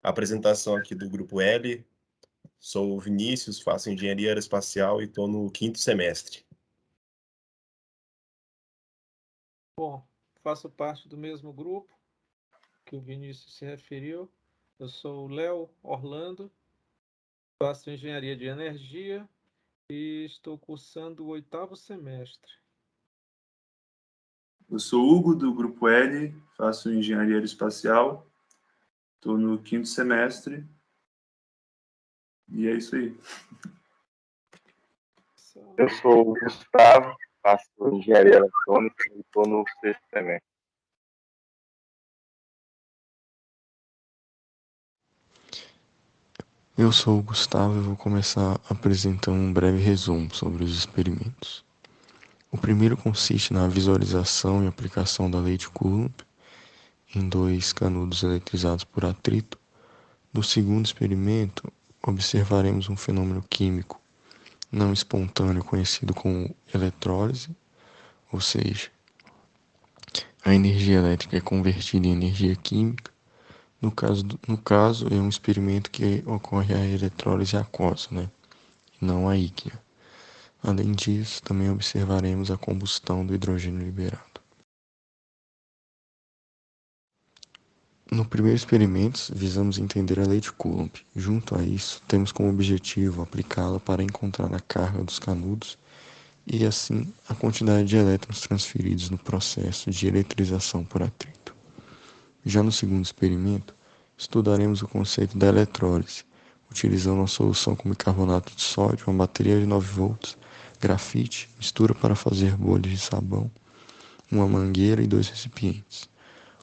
Apresentação aqui do grupo L. Sou o Vinícius, faço engenharia aeroespacial e estou no 5º semestre. Bom, faço parte do mesmo grupo que o Vinícius se referiu. Eu sou o Léo Orlando, faço engenharia de energia e estou cursando o 8º semestre. Eu sou Hugo, do grupo L, faço engenharia aeroespacial, estou no 5º semestre e é isso aí. Eu sou o Gustavo, faço engenharia eletrônica e estou no 6º semestre. Eu sou o Gustavo e vou começar apresentando um breve resumo sobre os experimentos. O primeiro consiste na visualização e aplicação da lei de Coulomb em 2 canudos eletrizados por atrito. No segundo experimento, observaremos um fenômeno químico não espontâneo conhecido como eletrólise, ou seja, a energia elétrica é convertida em energia química. No caso, é um experimento que ocorre a eletrólise aquosa, e não a ígnea. Além disso, também observaremos a combustão do hidrogênio liberado. No primeiro experimento, visamos entender a lei de Coulomb. Junto a isso, temos como objetivo aplicá-la para encontrar a carga dos canudos e, assim, a quantidade de elétrons transferidos no processo de eletrização por atrito. Já no segundo experimento, estudaremos o conceito da eletrólise, utilizando uma solução com bicarbonato de sódio, uma bateria de 9 volts, grafite, mistura para fazer bolhas de sabão, uma mangueira e 2 recipientes.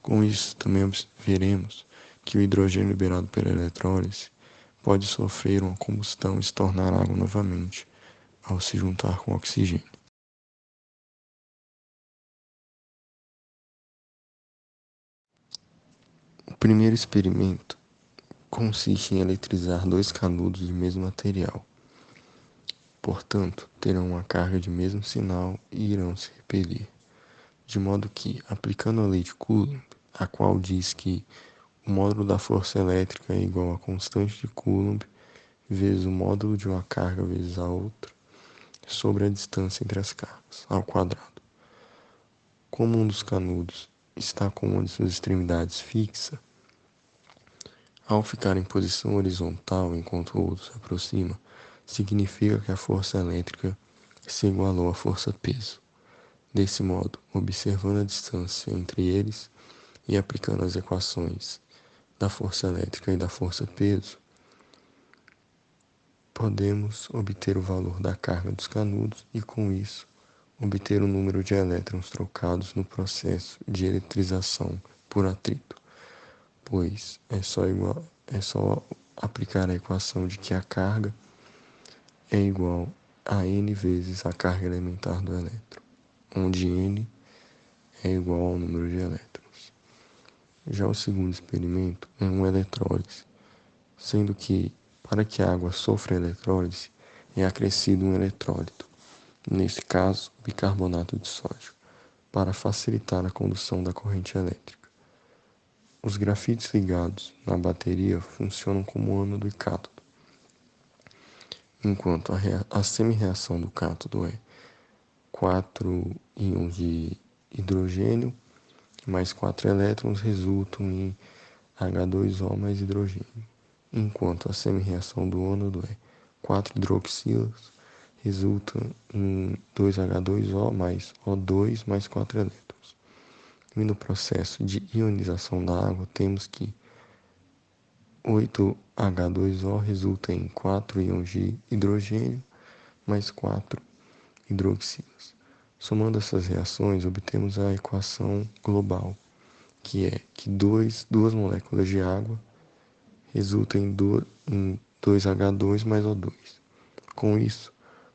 Com isso, também veremos que o hidrogênio liberado pela eletrólise pode sofrer uma combustão e se tornar água novamente, ao se juntar com oxigênio. O primeiro experimento consiste em eletrizar 2 canudos de mesmo material. Portanto, terão uma carga de mesmo sinal e irão se repelir. De modo que, aplicando a lei de Coulomb, a qual diz que o módulo da força elétrica é igual à constante de Coulomb vezes o módulo de uma carga vezes a outra, sobre a distância entre as cargas, ao quadrado. Como um dos canudos está com uma de suas extremidades fixa, ao ficar em posição horizontal enquanto o outro se aproxima, significa que a força elétrica se igualou à força-peso. Desse modo, observando a distância entre eles e aplicando as equações da força elétrica e da força-peso, podemos obter o valor da carga dos canudos e, com isso, obter o número de elétrons trocados no processo de eletrização por atrito, pois é só aplicar a equação de que a carga é igual a n vezes a carga elementar do elétron, onde n é igual ao número de elétrons. Já o segundo experimento é uma eletrólise, sendo que, para que a água sofra eletrólise, é acrescido um eletrólito, nesse caso, bicarbonato de sódio, para facilitar a condução da corrente elétrica. Os grafites ligados na bateria funcionam como ânodo e cátodo, enquanto a semi-reação do cátodo é 4 íons de hidrogênio mais 4 elétrons resultam em H2O mais hidrogênio, enquanto a semi-reação do ânodo é 4 hidroxilas resulta em 2H2O mais O2 mais 4 elétrons. E no processo de ionização da água temos que 8H2O resulta em 4 íons de hidrogênio mais 4 hidroxilas. Somando essas reações, obtemos a equação global, que é que duas moléculas de água resultam em 2H2 mais O2. Com isso,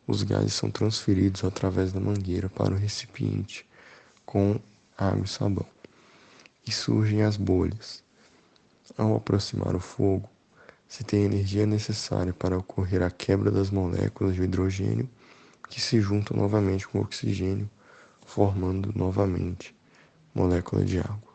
os gases são transferidos através da mangueira para o recipiente com água e sabão. E surgem as bolhas. Ao aproximar o fogo, se tem a energia necessária para ocorrer a quebra das moléculas de hidrogênio, que se juntam novamente com o oxigênio, formando novamente molécula de água.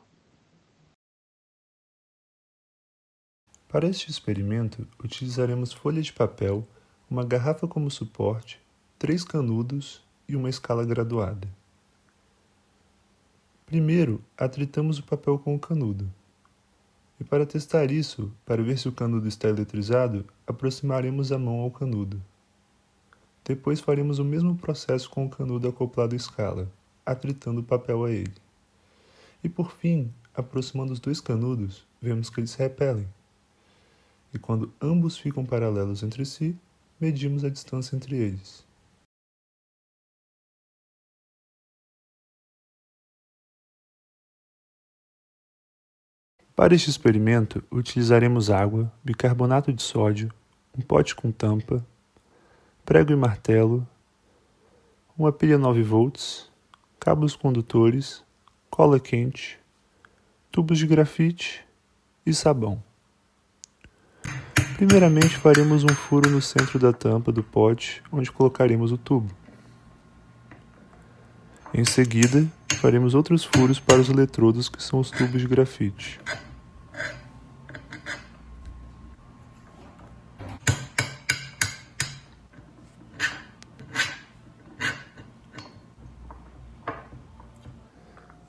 Para este experimento, utilizaremos folha de papel, uma garrafa como suporte, 3 canudos e uma escala graduada. Primeiro, atritamos o papel com o canudo. E para testar isso, para ver se o canudo está eletrizado, aproximaremos a mão ao canudo. Depois faremos o mesmo processo com o canudo acoplado à escala, atritando o papel a ele. E por fim, aproximando os 2 canudos, vemos que eles se repelem. E quando ambos ficam paralelos entre si, medimos a distância entre eles. Para este experimento, utilizaremos água, bicarbonato de sódio, um pote com tampa, prego e martelo, uma pilha 9 volts, cabos condutores, cola quente, tubos de grafite e sabão. Primeiramente faremos um furo no centro da tampa do pote, onde colocaremos o tubo. Em seguida, faremos outros furos para os eletrodos, que são os tubos de grafite.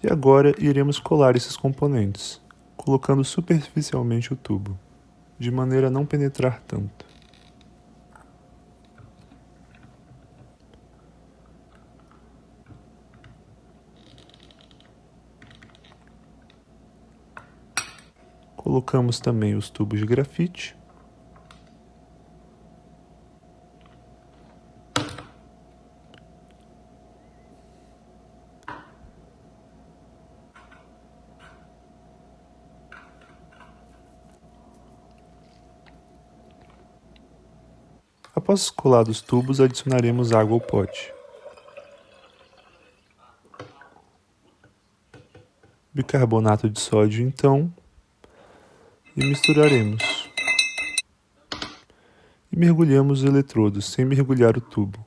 E agora iremos colar esses componentes, colocando superficialmente o tubo, de maneira a não penetrar tanto. Colocamos também os tubos de grafite. Após colados os tubos, adicionaremos água ao pote. Bicarbonato de sódio, então, e misturaremos. E mergulhamos os eletrodos, sem mergulhar o tubo.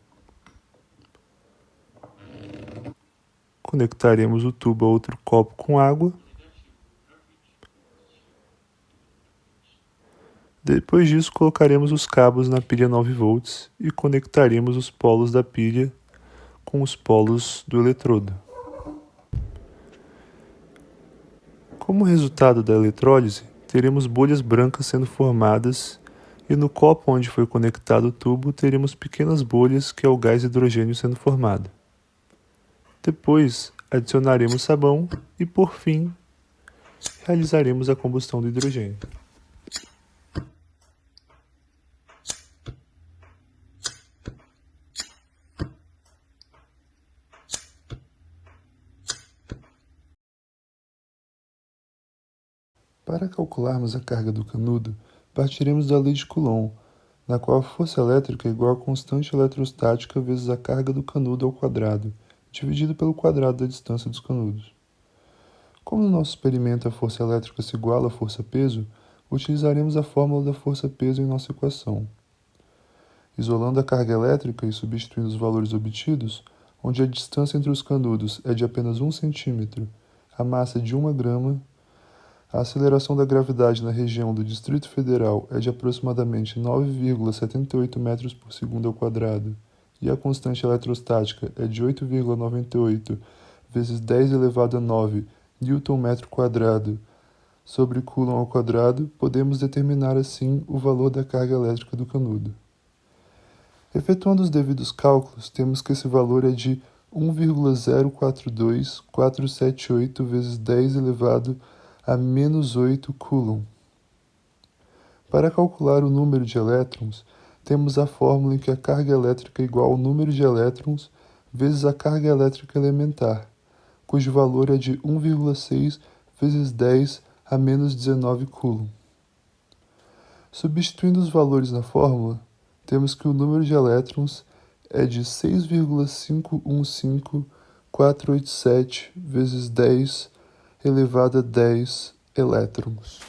Conectaremos o tubo a outro copo com água. Depois disso, colocaremos os cabos na pilha 9 volts e conectaremos os polos da pilha com os polos do eletrodo. Como resultado da eletrólise, teremos bolhas brancas sendo formadas e no copo onde foi conectado o tubo teremos pequenas bolhas, que é o gás hidrogênio sendo formado. Depois, adicionaremos sabão e, por fim, realizaremos a combustão do hidrogênio. Para calcularmos a carga do canudo, partiremos da lei de Coulomb, na qual a força elétrica é igual à constante eletrostática vezes a carga do canudo ao quadrado, dividido pelo quadrado da distância dos canudos. Como no nosso experimento a força elétrica se iguala à força-peso, utilizaremos a fórmula da força-peso em nossa equação. Isolando a carga elétrica e substituindo os valores obtidos, onde a distância entre os canudos é de apenas 1 cm, a massa é de 1 grama, a aceleração da gravidade na região do Distrito Federal é de aproximadamente 9,78 metros por segundo ao quadrado e a constante eletrostática é de 8,98 vezes 10 elevado a 9 Newton-metro quadrado sobre Coulomb ao quadrado, podemos determinar assim o valor da carga elétrica do canudo. Efetuando os devidos cálculos, temos que esse valor é de 1,042478 vezes 10 elevado a menos 8 Coulomb. Para calcular o número de elétrons, temos a fórmula em que a carga elétrica é igual ao número de elétrons vezes a carga elétrica elementar, cujo valor é de 1,6 vezes 10 a menos 19 Coulomb. Substituindo os valores na fórmula, temos que o número de elétrons é de 6,515487 vezes 10 elevado a 10 elétrons.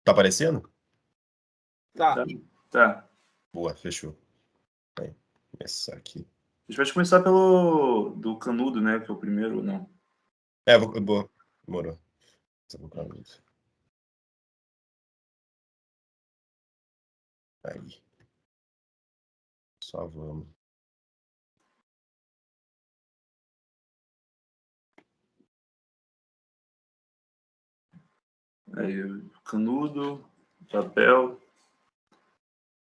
Tá aparecendo? Tá. Tá. Boa, fechou. Vai começar aqui. A gente vai começar do canudo, né? Que é o primeiro, ou não? Boa. Demorou. Aí. Só vamos. Aí, o canudo, papel.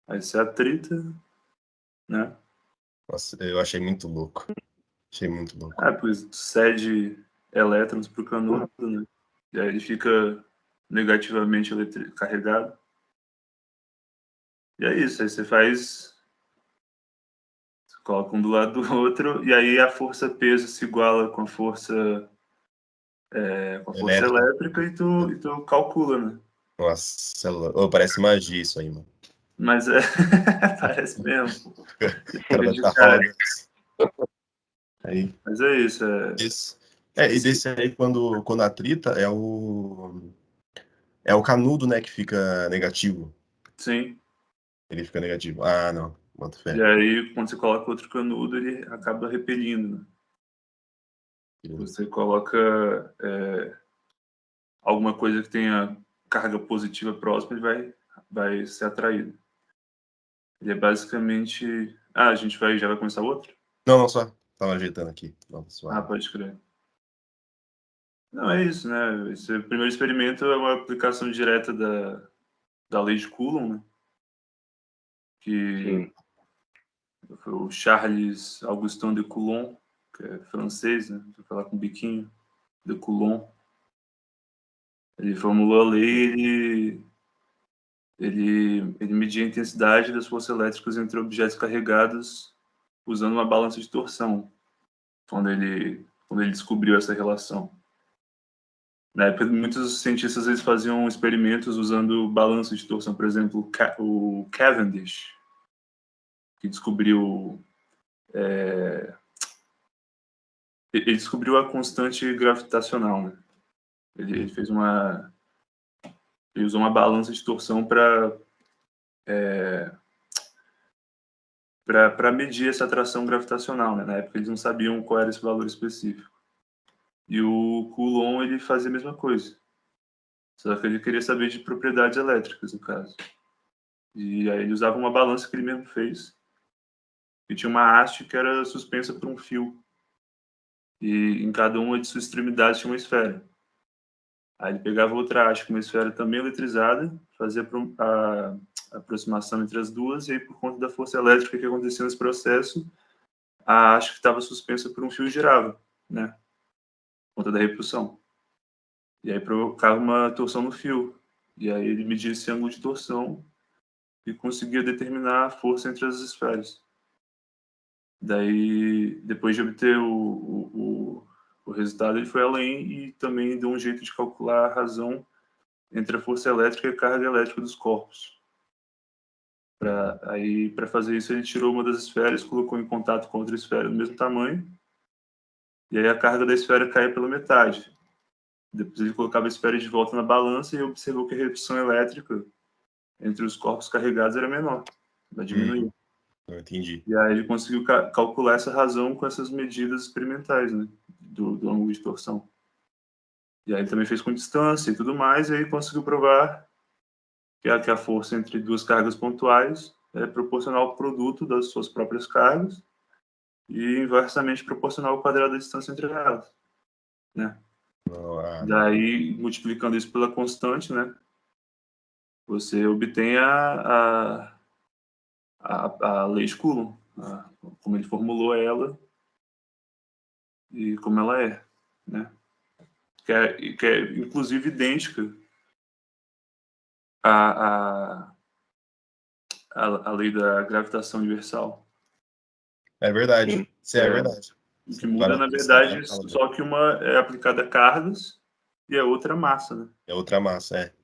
Aí você atrita, né? Nossa, eu achei muito louco. Achei muito louco. Pois cede elétrons pro canudo, né? E aí ele fica negativamente carregado. E é isso, aí você coloca um do lado do outro, e aí a força-peso se iguala com a força elétrica e tu calcula, né? Nossa, parece magia isso aí, mano. Mas parece mesmo. O cara vai estar roda. Aí. Mas é isso. E desse aí, quando atrita, é o canudo, né, que fica negativo. Sim. Ele fica negativo. Ah, não. Boto fé. E aí, quando você coloca outro canudo, ele acaba repelindo, né? Você coloca alguma coisa que tenha carga positiva próxima, ele vai ser atraído. Ele é basicamente... a gente já vai começar outro? Não, só. Tava ajeitando aqui. Pode crer. Não, é isso, né? Esse primeiro experimento é uma aplicação direta da lei de Coulomb, né? Que foi o Charles Augustin de Coulomb, que é francês, né? Vou falar com biquinho, de Coulomb. Ele formulou a lei, ele media a intensidade das forças elétricas entre objetos carregados usando uma balança de torção, quando ele descobriu essa relação. Na época, muitos cientistas eles faziam experimentos usando balança de torção. Por exemplo, o Cavendish, que descobriu... ele descobriu a constante gravitacional, né? Ele usou uma balança de torção para medir essa atração gravitacional, né? Na época eles não sabiam qual era esse valor específico. E o Coulomb ele fazia a mesma coisa, só que ele queria saber de propriedades elétricas, no caso. E aí ele usava uma balança que ele mesmo fez, e tinha uma haste que era suspensa por um fio, e em cada uma de suas extremidades tinha uma esfera. Aí ele pegava outra haste com uma esfera também eletrizada, fazia a aproximação entre as duas, e aí por conta da força elétrica que acontecia nesse processo, a haste que estava suspensa por um fio girava, né? Por conta da repulsão. E aí provocava uma torção no fio. E aí ele media esse ângulo de torção e conseguia determinar a força entre as esferas. Daí, depois de obter o resultado, ele foi além e também deu um jeito de calcular a razão entre a força elétrica e a carga elétrica dos corpos. Para fazer isso, ele tirou uma das esferas, colocou em contato com outra esfera do mesmo tamanho, e aí a carga da esfera caía pela metade. Depois ele colocava a esfera de volta na balança e observou que a repulsão elétrica entre os corpos carregados era menor, vai diminuir. Eu entendi. E aí ele conseguiu calcular essa razão com essas medidas experimentais, né, do ângulo de torção. E aí ele também fez com distância e tudo mais, e aí conseguiu provar que a força entre duas cargas pontuais é proporcional ao produto das suas próprias cargas e inversamente proporcional ao quadrado da distância entre elas, né? Daí, multiplicando isso pela constante, né, você obtém a lei de Coulomb, como ele formulou ela e como ela é, né? Que é inclusive idêntica à lei da gravitação universal. É verdade. Isso é verdade. O que muda, na verdade, só que uma é aplicada a cargas e a outra a massa, né? É outra massa, é.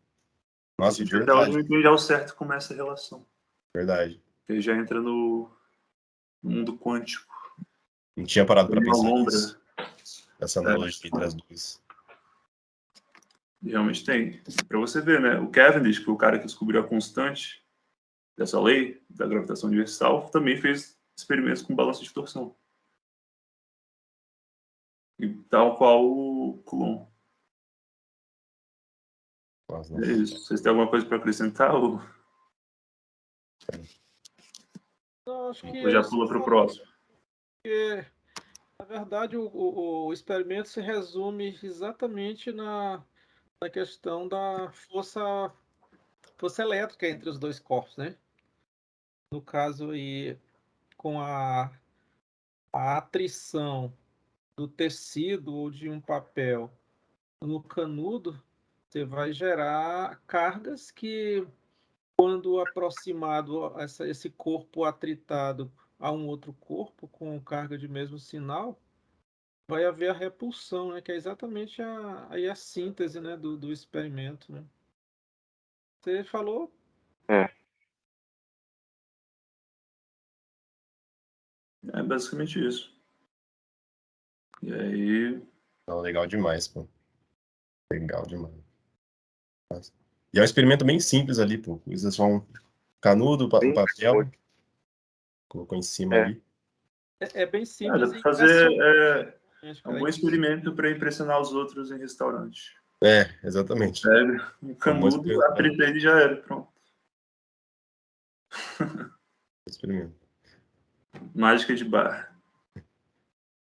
Nossa, a gente verdade. até hoje não entende ao certo como é essa relação. Verdade. Ele já entra no mundo quântico. Não tinha parado para pensar lombra. nisso. Essa analogia entre as duas. E realmente tem. Para você ver, né? O Cavendish, que foi o cara que descobriu a constante dessa lei da gravitação universal, também fez experimentos com balanço de torção. E tal qual o Coulomb. Nossa, É isso. Vocês têm alguma coisa para acrescentar ou Não, acho que já é isso pula que para o falou, próximo? porque, na verdade, o experimento se resume exatamente na questão da força elétrica entre os dois corpos, né? No caso aí, com a atrição do tecido ou de um papel no canudo, você vai gerar cargas que, quando aproximado esse corpo atritado a um outro corpo com carga de mesmo sinal, vai haver a repulsão, né? Que é exatamente aí a síntese, né, do experimento, né? Você falou. É. É basicamente isso. E aí, não, legal demais, pô. Legal demais. Nossa. E é um experimento bem simples ali, pô. Usa só um canudo, um Sim, papel, colocou em cima É. ali. É bem dá simples para e fazer impressionante, um cara. bom experimento para impressionar os outros em restaurante. É, exatamente. Pega um É um bom canudo, atrita ele e já era. Pronto. experimento. Mágica de bar.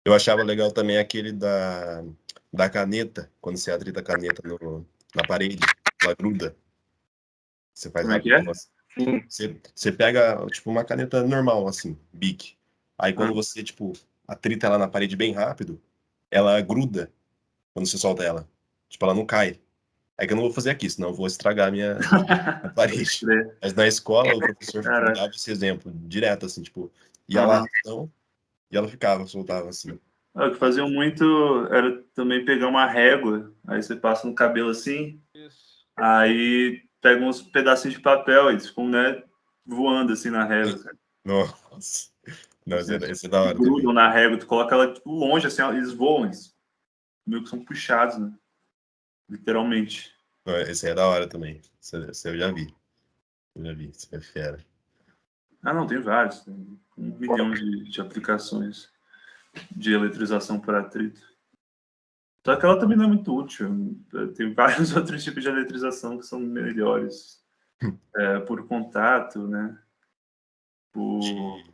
Eu achava legal também aquele da caneta, quando você atrita a caneta na parede, ela gruda. Você faz Como é que rápido. é? sim. Você pega, tipo, uma caneta normal, assim, Bic. Aí quando você, tipo, atrita ela na parede bem rápido, ela gruda quando você solta ela. Tipo, ela não cai. É que eu não vou fazer aqui, senão eu vou estragar a Pode parede. crer. Mas na escola, o professor Caraca. dava esse exemplo, direto, assim, tipo, ia lá, Aham. então, e ela ficava, soltava, assim. O que faziam muito era também pegar uma régua, aí você passa no cabelo assim, Isso. aí pega uns pedacinhos de papel, eles ficam, né, voando assim na régua. Nossa. Não, Assim, esse é da que hora também. grudam na régua, tu coloca ela tipo, longe, assim, eles voam, eles meio que são puxados, né? Literalmente. Não, esse aí é da hora também. Esse eu já vi. Eu já vi, esse é fera. Ah, não, tem vários. Tem 1 milhão de aplicações de eletrização por atrito. Só que ela também não é muito útil. Tem vários outros tipos de eletrização que são melhores. Por contato, né? Por De,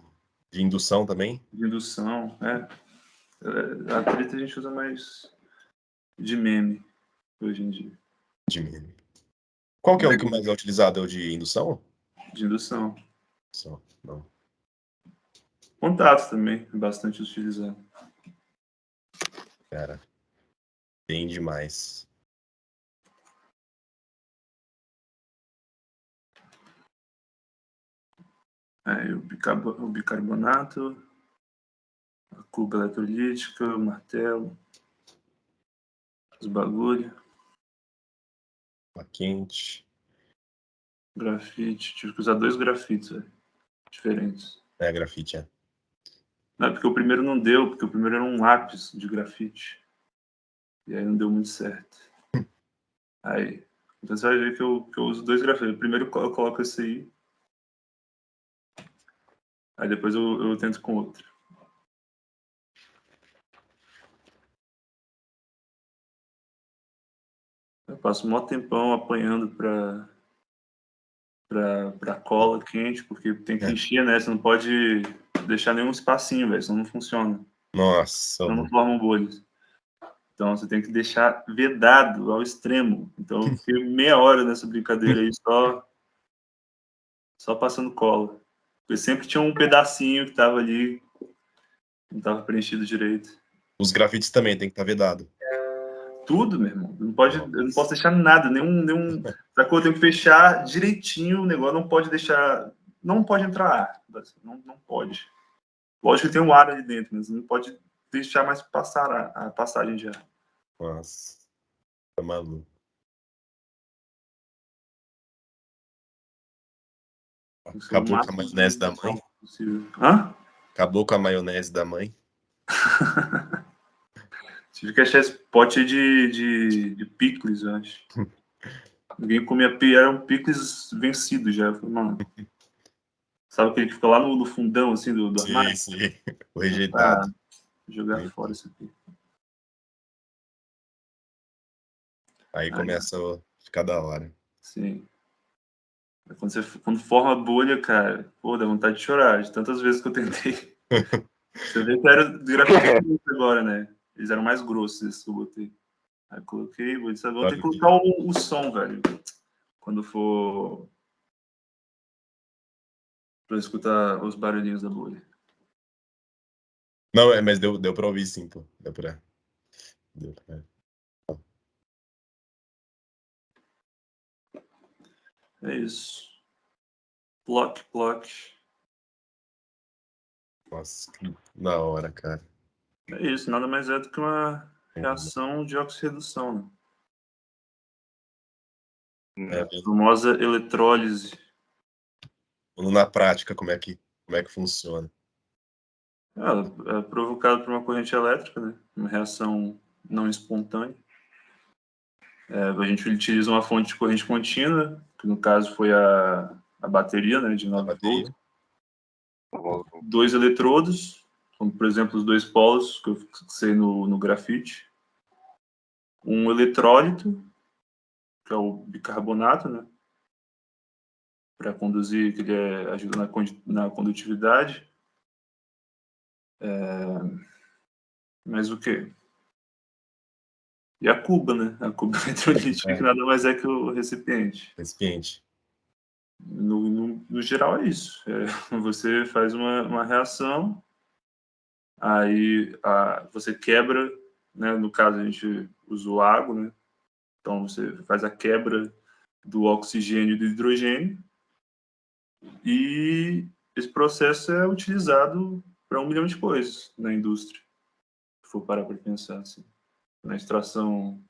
de indução também? de indução. Atrito a gente usa mais de meme hoje em dia. De meme. Qual que é o que mais é utilizado? É o de indução? De indução. Só, não. Contato também é bastante utilizado. Cara, bem demais. O bicarbonato, a cuba eletrolítica, o martelo, os bagulho, Tá quente. grafite. Tive que usar 2 grafites, velho, diferentes. É, grafite, é. Não, porque o primeiro não deu, porque o primeiro era um lápis de grafite. E aí não deu muito certo. Aí, então você vai ver que eu uso 2 grafites. Primeiro eu coloco esse aí depois eu tento com outro. Eu passo um maior tempão apanhando pra cola quente, porque tem que É. encher, né? Você não pode deixar nenhum espacinho, velho, senão não funciona. Nossa, Senão não formam bolhas. Então você tem que deixar vedado ao extremo. Então eu fiquei meia hora nessa brincadeira aí só passando cola. Porque sempre tinha um pedacinho que tava ali, não tava preenchido direito. os grafites também tem que estar vedado. Tudo, meu irmão. Eu não posso deixar nada, nenhum. Sacou? Eu tenho que fechar direitinho o negócio, não pode deixar. Não pode entrar ar. Não pode. Lógico que tem um ar ali dentro, mas não pode deixar mais passar a passagem de ar. Nossa, tá maluco. Isso é o Acabou com a máximo maionese da de mãe. possível. Hã? Acabou com a maionese da mãe. Tive que achar esse pote aí de picles, eu acho. Alguém comia era um picles vencido já. Eu falei, mano, sabe aquele que fica lá no fundão, assim, do armário? Sim. O rejeitado. Jogar fora isso aqui. Aí começa a ficar da hora. Sim. Quando forma a bolha, cara, pô, dá vontade de chorar, de tantas vezes que eu tentei. Você vê que era grafite agora, né? Eles eram mais grossos, esses que eu botei. Aí coloquei, vou ter que colocar o som, velho. Quando for pra escutar os barulhinhos da bolha. Não, mas deu pra ouvir sim, pô. Deu pra... É isso. Ploc. Nossa, que da hora, cara. É isso, nada mais é do que uma reação de oxirredução, né? A famosa eletrólise. Na prática, como é que funciona? Ela é provocada por uma corrente elétrica, né? Uma reação não espontânea. A gente utiliza uma fonte de corrente contínua, que no caso foi a bateria, né, de 9 volts. 2 eletrodos, como por exemplo os 2 polos que eu fixei no grafite. Um eletrólito, que é o bicarbonato, né, para conduzir, que ele ajuda na condutividade. Mas o quê? E a cuba, né? A cuba eletrolítica, que nada mais é que o recipiente. No geral é isso. Você faz uma reação, aí você quebra, né? No caso a gente usou água, né? Então você faz a quebra do oxigênio e do hidrogênio, e esse processo é utilizado para 1 milhão de coisas na indústria, se for parar para pensar assim. Na extração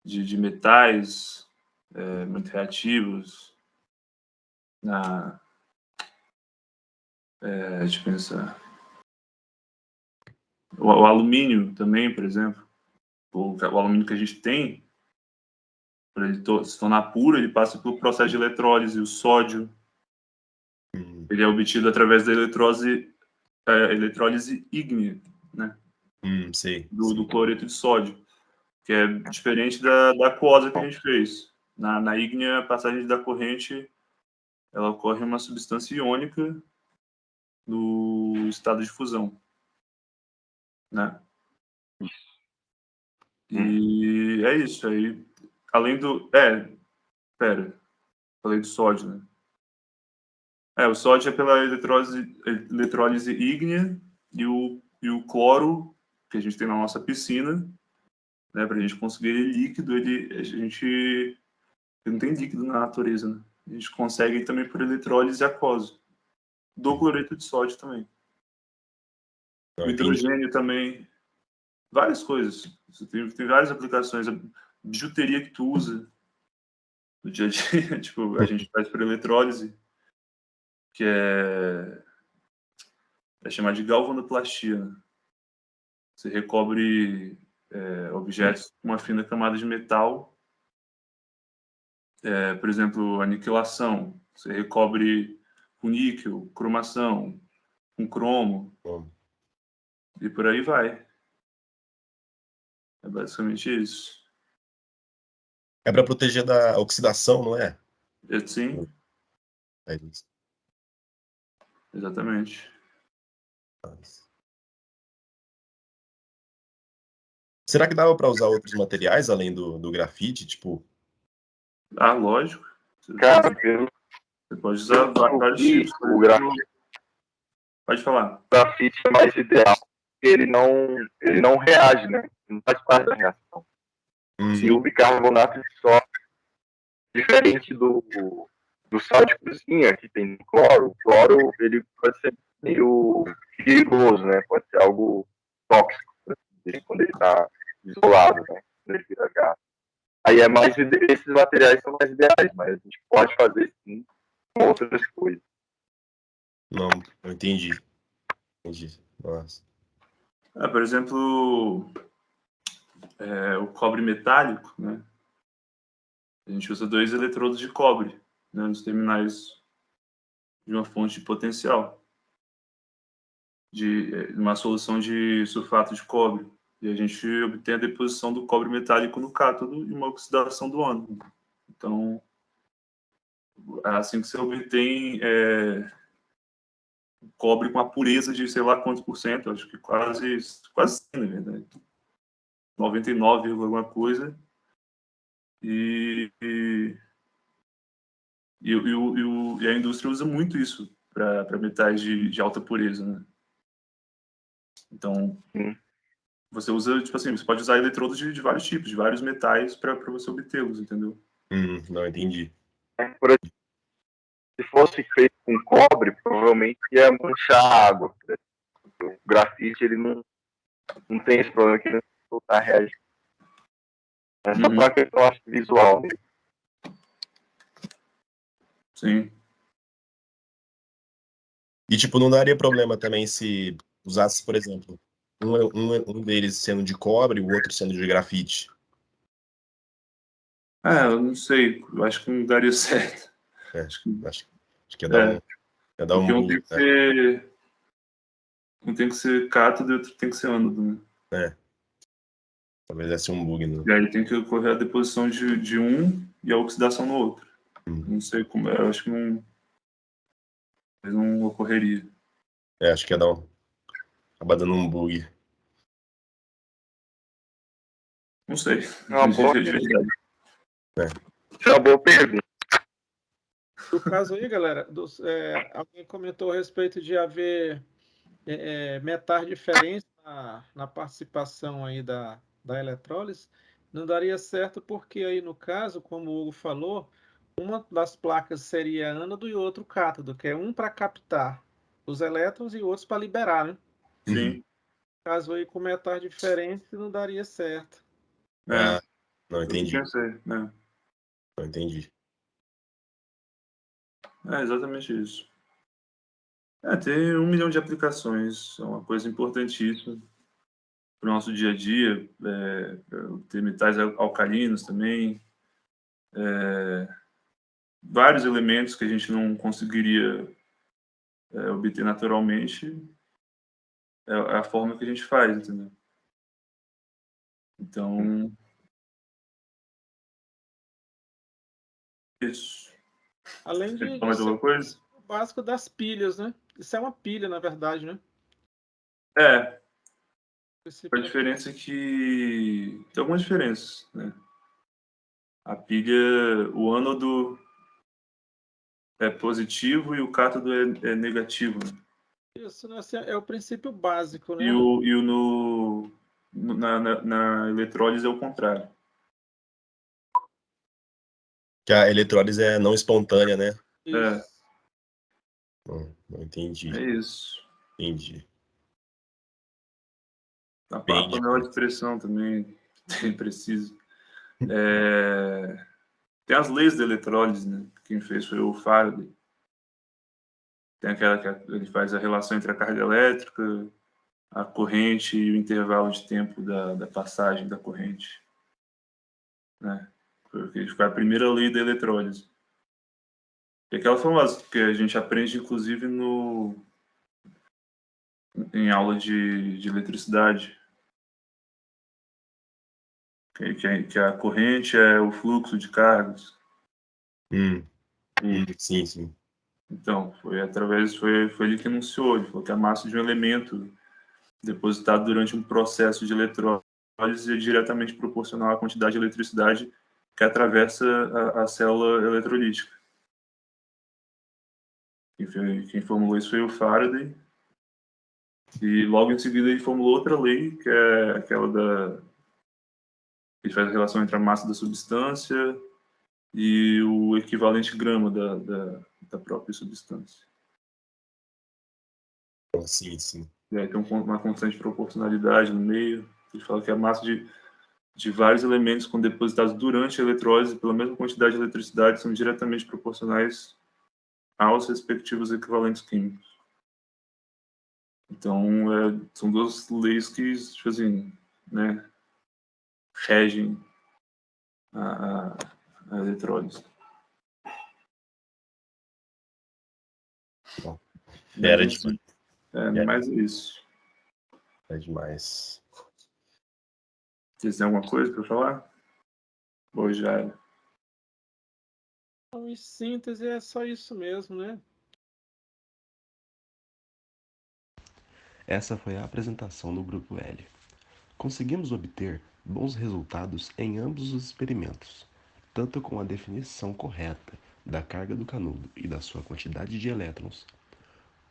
de metais muito reativos, deixa eu pensar. O alumínio também, por exemplo. O alumínio que a gente tem, para ele se tornar puro, ele passa pelo processo de eletrólise. O sódio, ele é obtido através da eletrólise ígnea, né? Do cloreto de sódio, que é diferente da aquosa que a gente fez. Na ígnea, a passagem da corrente, ela ocorre em uma substância iônica no estado de fusão, né? E é isso aí. Além do... falei do sódio, né? O sódio é pela eletrólise ígnea, e o cloro, que a gente tem na nossa piscina, né? Para a gente conseguir ele líquido, a gente não tem líquido na natureza, né? A gente consegue também por eletrólise aquosa. Do cloreto de sódio também. O hidrogênio também. Várias coisas. Tem várias aplicações. A bijuteria que tu usa no dia a dia, tipo, a gente faz por eletrólise, que é chamado de galvanoplastia, né? Você recobre objetos com uma fina camada de metal, por exemplo, aniquilação. Você recobre com níquel, cromação, com cromo, e por aí vai. É basicamente isso. É para proteger da oxidação, não é? Sim. É isso. Exatamente. Será que dava para usar outros materiais além do grafite, tipo? Lógico. Cara, Você pode usar vários tipos. O grafite Pode falar. é mais ideal. Ele não reage, né? Não faz parte da reação. E o bicarbonato de sódio, diferente do sal de cozinha, que tem cloro. O cloro, ele pode ser meio perigoso, né? Pode ser algo tóxico, quando ele está isolado, né? Quando ele vira gás. Aí esses materiais são mais ideais, mas a gente pode fazer sim com outras coisas. Não, eu entendi. Nossa. Por exemplo, o cobre metálico, né? A gente usa 2 eletrodos de cobre, né, nos terminais de uma fonte de potencial, de uma solução de sulfato de cobre. E a gente obtém a deposição do cobre metálico no cátodo e uma oxidação do ânodo. Então, assim que você obtém cobre com a pureza de sei lá quantos por cento, acho que quase 100, na verdade. 99, alguma coisa. E a indústria usa muito isso para metais de alta pureza, né? Então, você usa, tipo assim, você pode usar eletrodos de vários tipos, de vários metais para você obtê-los, entendeu? Não entendi. Se fosse feito com cobre, provavelmente ia manchar a água. O grafite, ele não tem esse problema que ele não está reagindo. É só para questão, acho, visual. Sim. E, tipo, não daria problema também se usasse, por exemplo, um deles sendo de cobre e o outro sendo de grafite. Eu não sei. Eu acho que não daria certo. Acho que ia dar um Porque bug, um tem que ser cátodo e outro tem que ser ânodo, né? Talvez ia ser um bug. E aí tem que ocorrer a deposição de um e a oxidação no outro. Não sei como é. Eu acho que não ocorreria. Acho que ia acabar dando um bug. Não sei. É uma boa verdade. É uma boa pergunta. No caso aí, galera, alguém comentou a respeito de haver metais diferentes na participação aí da eletrólise. Não daria certo porque aí, no caso, como o Hugo falou, uma das placas seria ânodo e outro cátodo, que é um para captar os elétrons e outros para liberar, né? Sim. Caso aí com metais diferentes, não daria certo. Não entendi. Eu pensei, né? Não entendi. É exatamente isso. Tem 1 milhão de aplicações. É uma coisa importantíssima para o nosso dia a dia. Ter metais alcalinos também. Vários elementos que a gente não conseguiria obter naturalmente. É a forma que a gente faz, entendeu? Então, isso. Além Você de fala mais ser alguma coisa? o básico das pilhas, né? Isso é uma pilha, na verdade, né? A diferença é que tem algumas diferenças, né? A pilha, o ânodo é positivo e o cátodo é negativo, né? Isso, né? Assim, é o princípio básico, né? Na eletrólise é o contrário. Que a eletrólise é não espontânea, né? Isso. Não entendi. É isso. Entendi. A panela de pressão também é preciso. Tem as leis da eletrólise, né? Quem fez foi o Faraday. Tem aquela que ele faz a relação entre a carga elétrica, a corrente e o intervalo de tempo da passagem da corrente, né? Porque foi a primeira lei da eletrólise. E aquela famosa que a gente aprende, inclusive, em aula de eletricidade, que a corrente é o fluxo de cargas. Sim, sim. Então, foi ele que anunciou, ele falou que a massa de um elemento depositado durante um processo de eletrólise é diretamente proporcional à quantidade de eletricidade que atravessa a célula eletrolítica. Quem formulou isso foi o Faraday. E logo em seguida ele formulou outra lei, que é aquela que faz a relação entre a massa da substância e o equivalente grama da própria substância. Sim, sim. E aí tem uma constante de proporcionalidade no meio. Ele fala que a massa de vários elementos quando depositados durante a eletrólise pela mesma quantidade de eletricidade são diretamente proporcionais aos respectivos equivalentes químicos. Então, são duas leis que, tipo assim, né, regem a eletrólise. Bom, E era aí, demais. mais isso. É demais. Vocês têm alguma coisa para falar? Ou já era? Então, em síntese, é só isso mesmo, né? Essa foi a apresentação do grupo L. Conseguimos obter bons resultados em ambos os experimentos, tanto com a definição correta da carga do canudo e da sua quantidade de elétrons,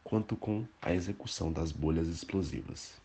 quanto com a execução das bolhas explosivas.